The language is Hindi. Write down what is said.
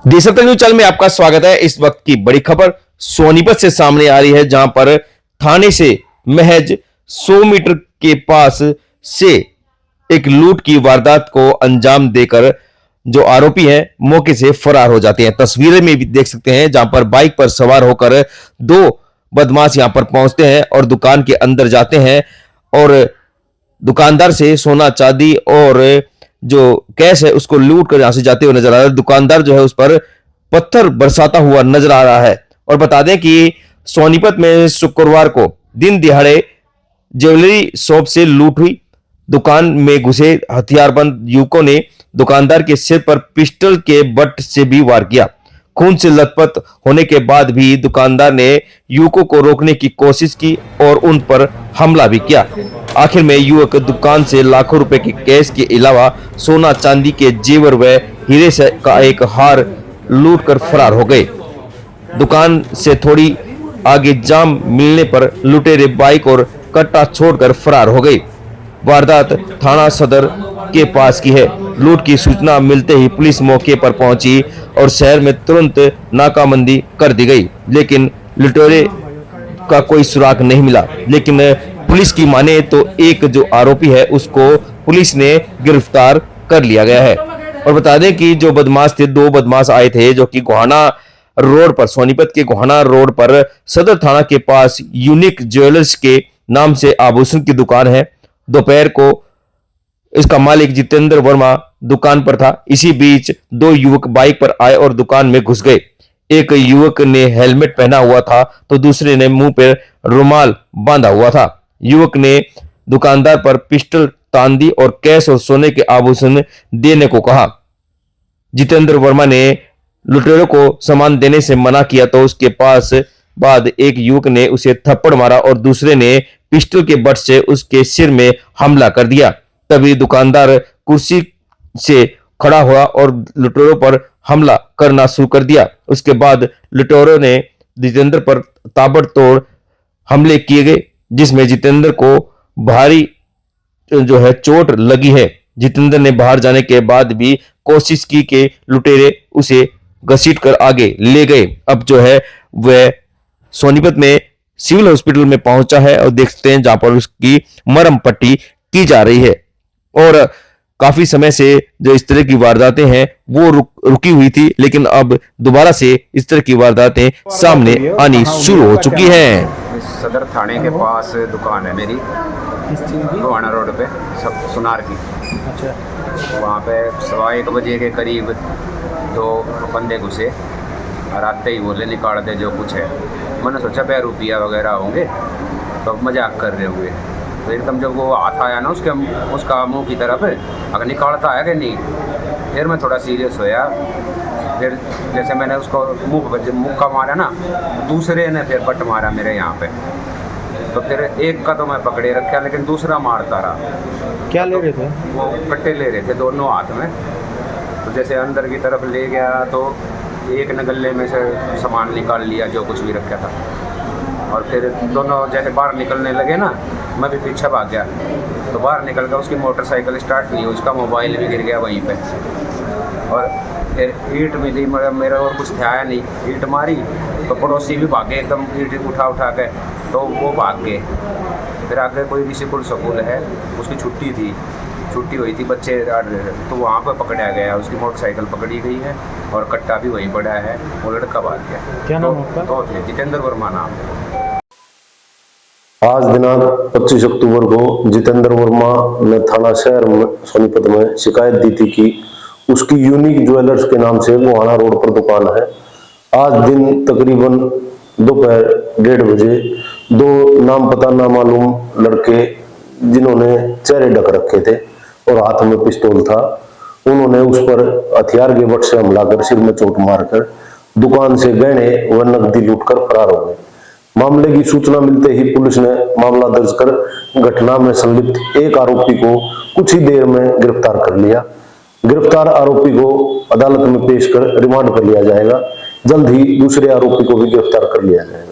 देशरत्न न्यूज चैनल में आपका स्वागत है। इस वक्त की बड़ी खबर सोनीपत से सामने आ रही है, जहां पर थाने से महज 100 मीटर के पास से एक लूट की वारदात को अंजाम देकर जो आरोपी हैं मौके से फरार हो जाते हैं। तस्वीरें में भी देख सकते हैं, जहां पर बाइक पर सवार होकर दो बदमाश यहां पर पहुंचते हैं और दुकान के अंदर जाते हैं और दुकानदार से सोना चांदी और जो कैश है उसको लूट कर यहां से जाते हुए नजर आ रहा है। दुकानदार जो है उस पर पत्थर बरसाता हुआ नजर आ रहा है। और बता दें कि सोनीपत में शुक्रवार को दिन दिहाड़े ज्वेलरी शॉप से लूट हुई। दुकान में घुसे हथियारबंद युवकों ने दुकानदार के सिर पर पिस्टल के बट से भी वार किया। खून से लथपथ होने के बाद भी दुकानदार ने युवकों को रोकने की कोशिश की और उन पर हमला भी किया। आखिर में युवक दुकान से लाखों रुपए के कैश के अलावा सोना चांदी के जेवर व हीरे से का एक हार लूट कर फरार हो गए। दुकान से थोड़ी आगे जाम मिलने पर लुटेरे बाइक और कट्टा छोड़कर फरार हो गए। वारदात थाना सदर के पास की है। लूट की सूचना मिलते ही पुलिस मौके पर पहुंची और शहर में तुरंत नाकाबंदी कर दी गई, लेकिन लुटेरे का कोई सुराग नहीं मिला। लेकिन पुलिस की माने तो एक जो आरोपी है उसको पुलिस ने गिरफ्तार कर लिया गया है। और बता दें कि जो बदमाश थे, दो बदमाश आए थे जो कि गोहाना रोड पर, सोनीपत के गोहाना रोड पर सदर थाना के पास यूनिक ज्वेलर्स के नाम से आभूषण की दुकान है। दोपहर को इसका मालिक जितेंद्र वर्मा दुकान पर था। इसी बीच दो युवक बाइक पर आए और दुकान में घुस गए। एक युवक ने हेलमेट पहना हुआ था तो दूसरे ने मुंह पर रुमाल बांधा हुआ था। युवक ने दुकानदार पर पिस्टल तान दी और कैश और सोने के आभूषण देने को कहा। जितेंद्र वर्मा ने लुटेरों को सामान देने से मना किया तो उसके पास बाद एक युवक ने उसे थप्पड़ मारा और दूसरे ने पिस्टल के बट से उसके सिर में हमला कर दिया। तभी दुकानदार कुर्सी से खड़ा हुआ और लुटेरों पर हमला करना शुरू कर दिया। उसके बाद लुटेरों ने जितेंद्र पर ताबड़तोड़ हमले किए गए, जिसमें जितेंद्र को भारी जो है चोट लगी है। जितेंद्र ने बाहर जाने के बाद भी कोशिश की कि लुटेरे उसे घसीटकर आगे ले गए। अब जो है वह सोनीपत में सिविल हॉस्पिटल में पहुंचा है और देखते हैं जहां पर उसकी मरहम पट्टी की जा रही है। और काफी समय से जो इस तरह की वारदातें हैं वो रुकी हुई थी, लेकिन अब दोबारा से इस तरह की वारदातें सामने आनी शुरू हो चुकी हैं। सदर थाने के पास दुकान है मेरी, गोहाना रोड पे सुनार की। अच्छा। वहाँ पे 1:15 बजे के करीब दो बंदे घुसे और आते ही बोले निकाल दे जो कुछ है। मैंने सोचा भाई रुपया वगैरह होंगे तो मजाक कर रहे हुए। तो एकदम जब वो हाथ आया ना उसका मुंह की तरफ, अगर निकालता है कि नहीं, फिर मैं थोड़ा सीरियस होया। फिर जैसे मैंने उसको मुँह का मारा ना, दूसरे ने फिर बट मारा मेरे यहाँ पे। तो फिर एक का तो मैं पकड़े रखा, लेकिन दूसरा मारता रहा। क्या ले रहे थे? वो कट्टे ले रहे थे दोनों हाथ में। तो जैसे अंदर की तरफ ले गया तो एक ने गले में से सामान निकाल लिया जो कुछ भी रखा था। और फिर दोनों जैसे बाहर निकलने लगे ना, मैं भी पीछे भाग गया। तो बाहर निकल कर उसकी मोटरसाइकिल स्टार्ट नहीं, उसका मोबाइल भी गिर गया वहीं पे। और फिर ईंट मिली, मेरा और कुछ था नहीं। ईंट मारी तो पड़ोसी भी भागे एकदम ईंट उठा के, तो वो भाग गए। फिर आगे कोई ऋषिकुल स्कूल है, उसकी छुट्टी हुई थी, बच्चे तो वहाँ पर पकड़ा गया। उसकी मोटरसाइकिल पकड़ी गई है और कट्टा भी वहीं पड़ा है। वो लड़का भाग गया। क्या नाम आपका? तो जितेंद्र वर्मा नाम। आज दिनांक 25 अक्टूबर को जितेंद्र वर्मा ने थाना शहर में सोनीपत में शिकायत दी थी कि उसकी यूनिक ज्वेलर्स के नाम से गोहाना रोड पर दुकान है। आज दिन तकरीबन दोपहर 1:30 बजे दो नाम पता ना मालूम लड़के, जिन्होंने चेहरे ढक रखे थे और हाथ में पिस्तौल था, उन्होंने उस पर हथियार के बट से हमला कर सिर में चोट मारकर दुकान से गहने व नकदी लूटकर फरार हो गए। मामले की सूचना मिलते ही पुलिस ने मामला दर्ज कर घटना में संलिप्त एक आरोपी को कुछ ही देर में गिरफ्तार कर लिया। गिरफ्तार आरोपी को अदालत में पेश कर रिमांड पर लिया जाएगा। जल्द ही दूसरे आरोपी को भी गिरफ्तार कर लिया जाएगा।